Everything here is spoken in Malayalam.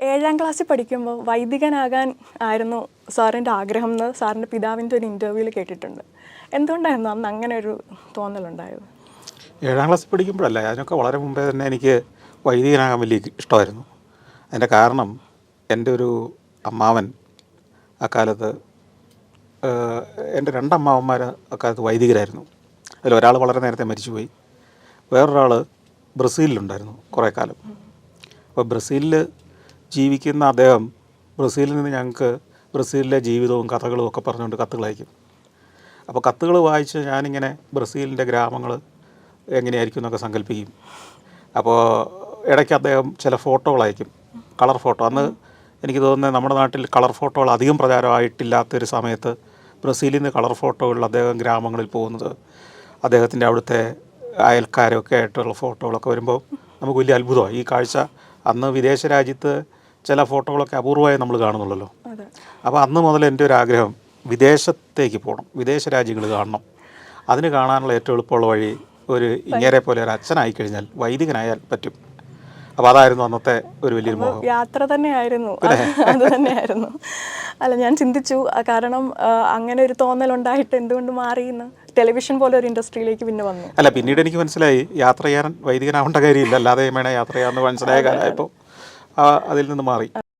7ാം ക്ലാസ്സിൽ പഠിക്കുമ്പോൾ വൈദികനാകാൻ ആയിരുന്നു സാറിൻ്റെ ആഗ്രഹം എന്ന് സാറിൻ്റെ പിതാവിൻ്റെ ഒരു ഇൻ്റർവ്യൂവിൽ കേട്ടിട്ടുണ്ട്. എന്തുകൊണ്ടായിരുന്നു അന്ന് അങ്ങനെ ഒരു തോന്നലുണ്ടായത്? 7ാം ക്ലാസ്സിൽ പഠിക്കുമ്പോഴല്ല, അതിനൊക്കെ വളരെ മുമ്പേ തന്നെ എനിക്ക് വൈദികനാകാൻ വലിയ ഇഷ്ടമായിരുന്നു. അതിൻ്റെ കാരണം എൻ്റെ ഒരു അമ്മാവൻ അക്കാലത്ത്, എൻ്റെ 2 അമ്മാവന്മാർ അക്കാലത്ത് വൈദികരായിരുന്നു. അതിലൊരാൾ വളരെ നേരത്തെ മരിച്ചുപോയി, വേറൊരാൾ ബ്രസീലിലുണ്ടായിരുന്നു കുറേ കാലം. അപ്പോൾ ബ്രസീലിൽ ജീവിക്കുന്ന അദ്ദേഹം ബ്രസീലിൽ നിന്ന് ഞങ്ങൾക്ക് ബ്രസീലിലെ ജീവിതവും കഥകളും ഒക്കെ പറഞ്ഞുകൊണ്ട് കത്തുകൾ അയക്കും. അപ്പോൾ കത്തുകൾ വായിച്ച് ഞാനിങ്ങനെ ബ്രസീലിൻ്റെ ഗ്രാമങ്ങൾ എങ്ങനെയായിരിക്കും എന്നൊക്കെ സങ്കല്പിക്കും. അപ്പോൾ ഇടയ്ക്ക് അദ്ദേഹം ചില ഫോട്ടോകൾ അയക്കും, കളർ ഫോട്ടോ. അന്ന് എനിക്ക് തോന്നുന്നത് നമ്മുടെ നാട്ടിൽ കളർ ഫോട്ടോകൾ അധികം പ്രചാരമായിട്ടില്ലാത്തൊരു സമയത്ത് ബ്രസീലിൽ നിന്ന് കളർ ഫോട്ടോകളിൽ അദ്ദേഹം ഗ്രാമങ്ങളിൽ പോകുന്നത്, അദ്ദേഹത്തിൻ്റെ അവിടുത്തെ അയൽക്കാരൊക്കെ ആയിട്ടുള്ള ഫോട്ടോകളൊക്കെ വരുമ്പോൾ നമുക്ക് വലിയ അത്ഭുതമാണ്. ഈ കാഴ്ച അന്ന് വിദേശ രാജ്യത്ത് ചില ഫോട്ടോകളൊക്കെ അപൂർവമായി നമ്മൾ കാണുന്നുള്ളല്ലോ. അപ്പോൾ അന്ന് മുതൽ എൻ്റെ ഒരു ആഗ്രഹം വിദേശത്തേക്ക് പോകണം, വിദേശ രാജ്യങ്ങൾ കാണണം. അതിന് കാണാനുള്ള ഏറ്റവും എളുപ്പമുള്ള വഴി ഒരു ഇങ്ങേരെ പോലെ ഒരു അച്ഛനായി കഴിഞ്ഞാൽ, വൈദികനായാൽ പറ്റും. അപ്പോൾ അതായിരുന്നു അന്നത്തെ ഒരു വലിയൊരു മോഹം. യാത്ര തന്നെയായിരുന്നു, അത് തന്നെയായിരുന്നു. അല്ല, ഞാൻ ചിന്തിച്ചു, കാരണം അങ്ങനെ ഒരു തോന്നലുണ്ടായിട്ട് എന്തുകൊണ്ട് മാറിയെന്ന്. ടെലിവിഷൻ പോലെ ഒരു ഇൻഡസ്ട്രിയിലേക്ക് പിന്നെ വന്നു. അല്ല, പിന്നീട് എനിക്ക് മനസ്സിലായി യാത്ര ചെയ്യാൻ വൈദികനാവേണ്ട കാര്യമില്ല, അല്ലാതെ വേണേൽ യാത്ര ചെയ്യാമെന്ന് മനസ്സിലായ കാലമായപ്പോൾ അതിൽ നിന്ന് മാറി.